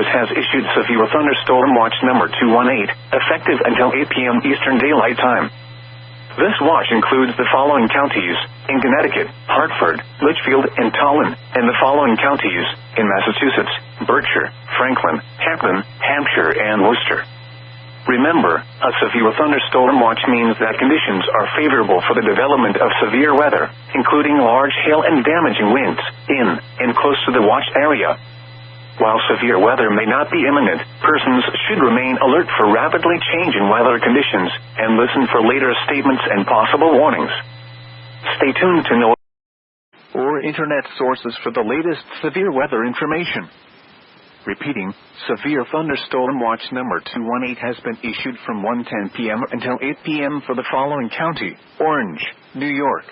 Service has issued severe thunderstorm watch number 218, effective until 8 p.m. Eastern Daylight Time. This watch includes the following counties in Connecticut: Hartford, Litchfield, and Tolland, and the following counties in Massachusetts: Berkshire, Franklin, Hampden, Hampshire, and Worcester. Remember, a severe thunderstorm watch means that conditions are favorable for the development of severe weather, including large hail and damaging winds, in and close to the watch area. While severe weather may not be imminent, persons should remain alert for rapidly changing weather conditions, and listen for later statements and possible warnings. Stay tuned to know or internet sources for the latest severe weather information. Repeating, severe thunderstorm watch number 218 has been issued from 1:10 p.m. until 8 p.m. for the following county: Orange, New York.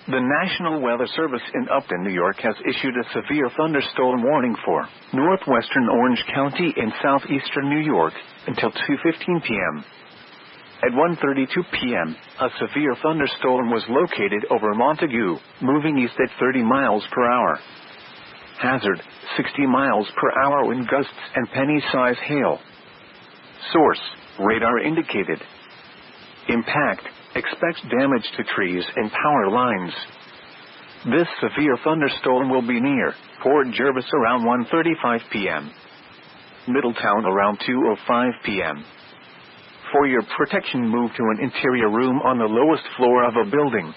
The National Weather Service in Upton, New York has issued a severe thunderstorm warning for northwestern Orange County and southeastern New York until 2:15 p.m. At 1:32 p.m., a severe thunderstorm was located over Montague, moving east at 30 miles per hour. Hazard: 60 miles per hour wind gusts and penny-size hail. Source: radar indicated. Impact: expect damage to trees and power lines. This severe thunderstorm will be near Port Jervis around 1:35 p.m. Middletown around 2:05 p.m. For your protection, move to an interior room on the lowest floor of a building.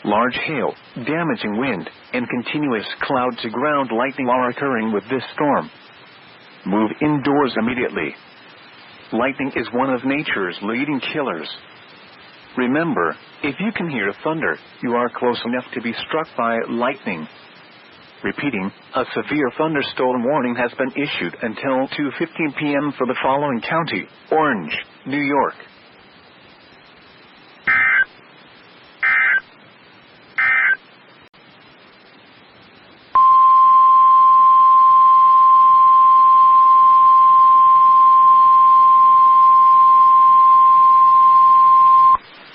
Large hail, damaging wind, and continuous cloud-to-ground lightning are occurring with this storm. Move indoors immediately. Lightning is one of nature's leading killers. Remember, if you can hear thunder, you are close enough to be struck by lightning. Repeating, a severe thunderstorm warning has been issued until 2:15 p.m. for the following county: Orange, New York.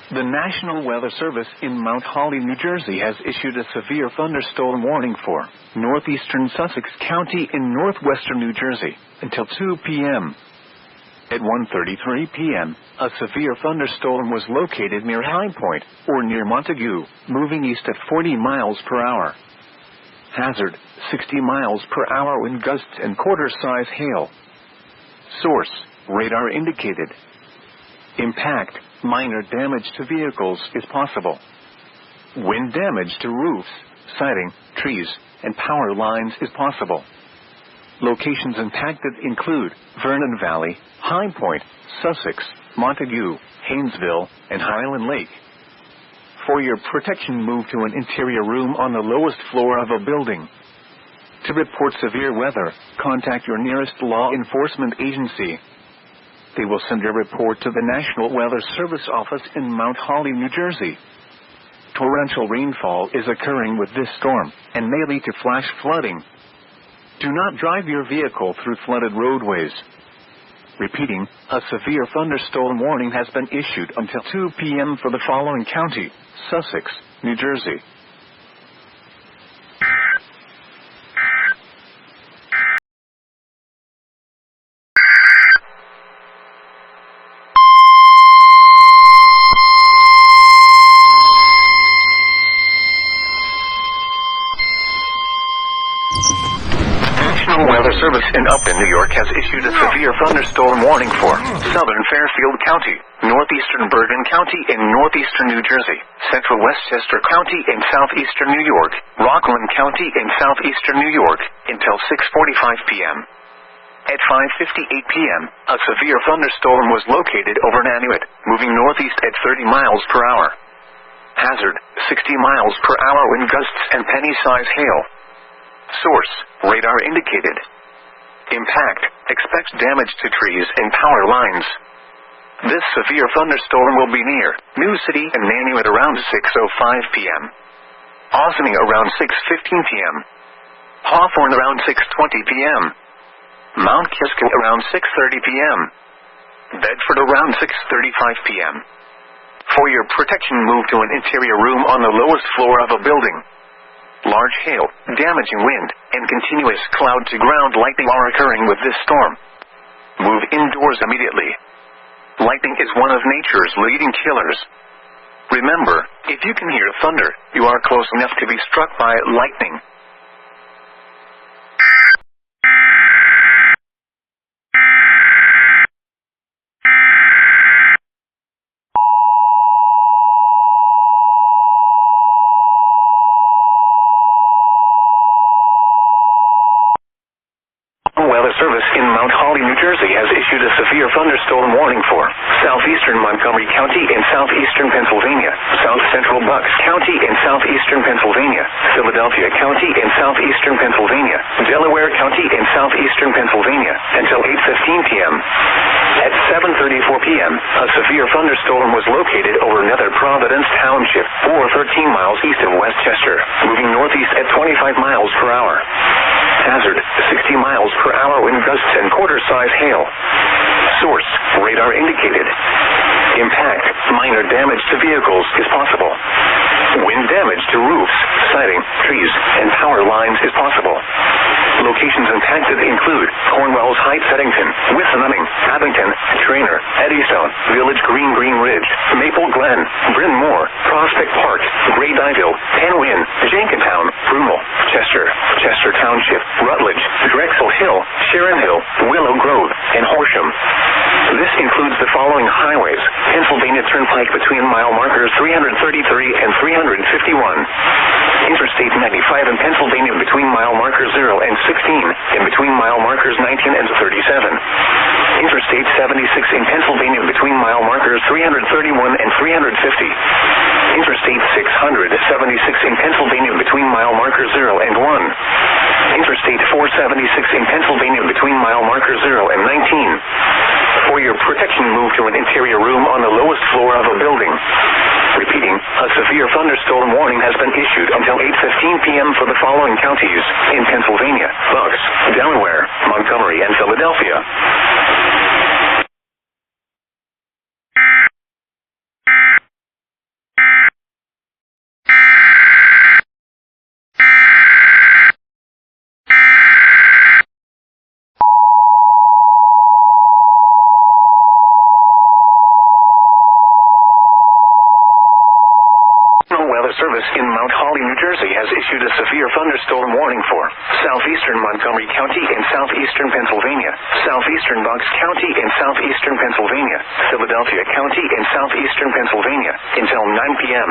The National Weather Service in Mount Holly, New Jersey has issued a severe thunderstorm warning for northeastern Sussex County in northwestern New Jersey until 2 p.m. At 1:33 p.m., a severe thunderstorm was located near High Point, or near Montague, moving east at 40 miles per hour. Hazard: 60 miles per hour wind gusts and quarter-size hail. Source: radar indicated. Impact: minor damage to vehicles is possible. Wind damage to roofs, siding, trees, and power lines is possible. Locations impacted include Vernon Valley, High Point, Sussex, Montague, Haynesville, and Highland Lake. For your protection, move to an interior room on the lowest floor of a building. To report severe weather, contact your nearest law enforcement agency. They will send your report to the National Weather Service office in Mount Holly, New Jersey. Torrential rainfall is occurring with this storm and may lead to flash flooding. Do not drive your vehicle through flooded roadways. Repeating, a severe thunderstorm warning has been issued until 2 p.m. for the following county: Sussex, New Jersey. Weather Service in Upton, New York has issued a severe thunderstorm warning for southern Fairfield County, northeastern Bergen County, and northeastern New Jersey, central Westchester County and southeastern New York, Rockland County and southeastern New York, until 6:45 p.m. At 5:58 p.m., a severe thunderstorm was located over Nanuet, moving northeast at 30 miles per hour. Hazard: 60 miles per hour wind gusts and penny-size hail. Source: radar indicated. Impact: expect damage to trees and power lines. This severe thunderstorm will be near New City and Nanuet around 6:05 p.m. Ossining around 6:15 p.m. Hawthorne around 6:20 p.m. Mount Kisco around 6:30 p.m. Bedford around 6:35 p.m. For your protection, move to an interior room on the lowest floor of a building. Large hail, damaging wind, and continuous cloud-to-ground lightning are occurring with this storm. Move indoors immediately. Lightning is one of nature's leading killers. Remember, if you can hear thunder, you are close enough to be struck by lightning. Weather Service in Mount Holly, New Jersey has issued a severe thunderstorm warning for southeastern Montgomery County and southeastern Pennsylvania, south central Bucks County and southeastern Pennsylvania, Philadelphia County and southeastern Pennsylvania, Delaware County and southeastern Pennsylvania, until 8:15 p.m. At 7:34 p.m., a severe thunderstorm was located over Nether Providence Township, or 13 miles east of Westchester, moving northeast at 25 miles per hour. Hazard, 60 miles per hour wind gusts and quarter-size hail. Source, radar indicated. Impact, minor damage to vehicles is possible. Wind damage to roofs, siding, trees, and power lines is possible. Locations impacted include Cornwell's Heights, Eddington, Wissanoning, Abington, Traynor, Eddystone, Village Green, Green Ridge, Maple Glen, Bryn Mawr, Prospect Park, Great Dyville, Penwyn, Jenkintown, Brumel, Chester, Chester Township, Rutledge, Drexel Hill, Sharon Hill, Willow Grove, and Horsham. This includes the following highways: Pennsylvania Turnpike between mile markers 333 and 351. Interstate 95 in Pennsylvania between mile markers 0 and 16, and between mile markers 19 and 37. Interstate 76 in Pennsylvania between mile markers 331 and 350. Interstate 676 in Pennsylvania between mile markers 0 and 1. Interstate 476 in Pennsylvania between mile markers 0 and 19. For your protection, move to an interior room on the lowest floor of a building. Repeating, a severe thunderstorm warning has been issued until 8:15 p.m. for the following counties in Pennsylvania: Bucks, Delaware, Montgomery, and Philadelphia. Weather Service in Mount Holly, New Jersey has issued a severe thunderstorm warning for southeastern Montgomery County and southeastern Pennsylvania, southeastern Bucks County and southeastern Pennsylvania, Philadelphia County and southeastern Pennsylvania until 9 p.m.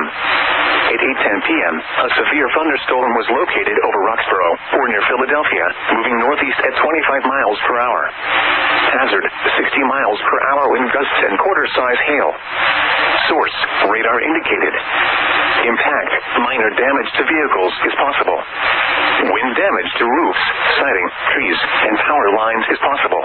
At 8:10 p.m., a severe thunderstorm was located over Roxborough or near Philadelphia, moving northeast at 25 miles per hour. Hazard, 60 miles per hour wind gusts and quarter-size hail. Source, radar indicated. Impact, minor damage to vehicles is possible. Wind damage to roofs, siding, trees, and power lines is possible.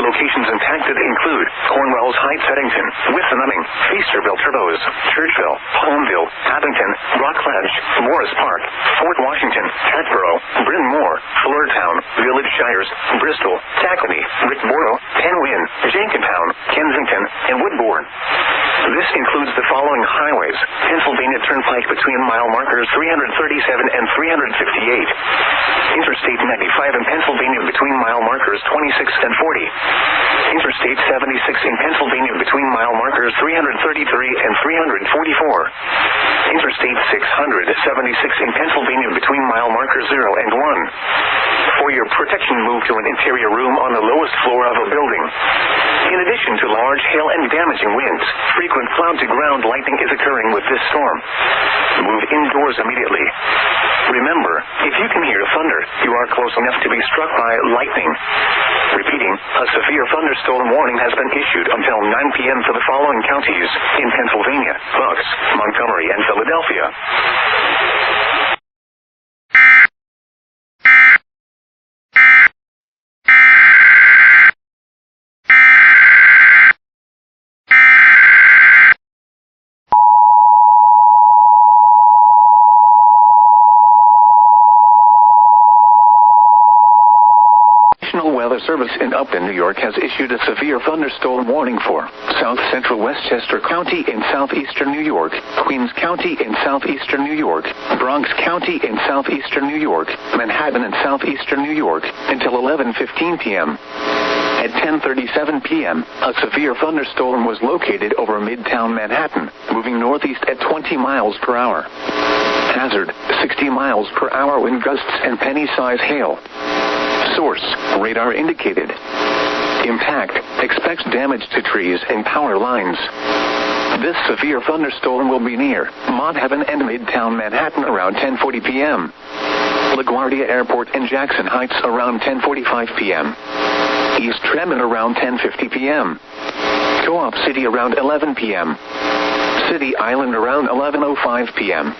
Locations impacted include Cornwell's Heights, Eddington, Wissanoning, Feasterville, Turbos, Churchville, Palmville, Abington, Rockledge, Morris Park, Fort Washington, Hatboro, Bryn Mawr, Flourtown, Village Shires, Bristol, Tacony, Rickboro, Penwyn, Jenkintown, Kensington, and Woodbourne. This includes the following highways: Pennsylvania Turnpike between mile markers 337 and 358. Interstate 95 in Pennsylvania between mile markers 26 and 40. Interstate 76 in Pennsylvania between mile markers 333 and 344. Interstate 676 in Pennsylvania between mile markers 0 and 1. For your protection, move to an interior room on the lowest floor of a building. In addition to large hail and damaging winds, frequent cloud-to-ground lightning is occurring with this storm. Move indoors immediately. Remember, if you can hear thunder, you are close enough to be struck by lightning. Repeating, a severe thunderstorm warning has been issued until 9 p.m. for the following counties in Pennsylvania: Bucks, Montgomery, and Philadelphia. Weather Weather Service in Upton, New York has issued a severe thunderstorm warning for South Central Westchester County in southeastern New York, Queens County in southeastern New York, Bronx County in southeastern New York, Manhattan in southeastern New York, until 11:15 p.m. At 10:37 p.m., a severe thunderstorm was located over Midtown Manhattan, moving northeast at 20 miles per hour. Hazard, 60 miles per hour wind gusts and penny-size hail. Source, radar indicated. Impact, expects damage to trees and power lines. This severe thunderstorm will be near Mott Haven and Midtown Manhattan around 10:40 p.m. LaGuardia Airport and Jackson Heights around 10:45 p.m. East Tremont around 10:50 p.m. Co-op City around 11 p.m. City Island around 11:05 p.m.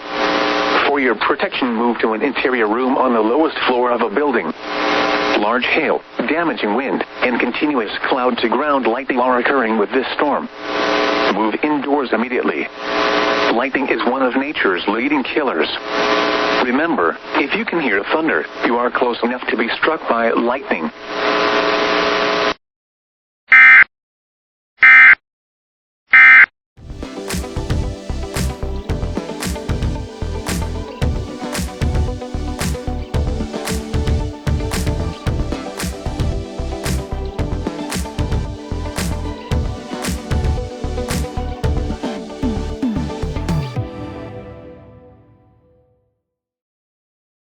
For your protection, move to an interior room on the lowest floor of a building. Large hail, damaging wind, and continuous cloud-to-ground lightning are occurring with this storm. Move indoors immediately. Lightning is one of nature's leading killers. Remember, if you can hear thunder, you are close enough to be struck by lightning.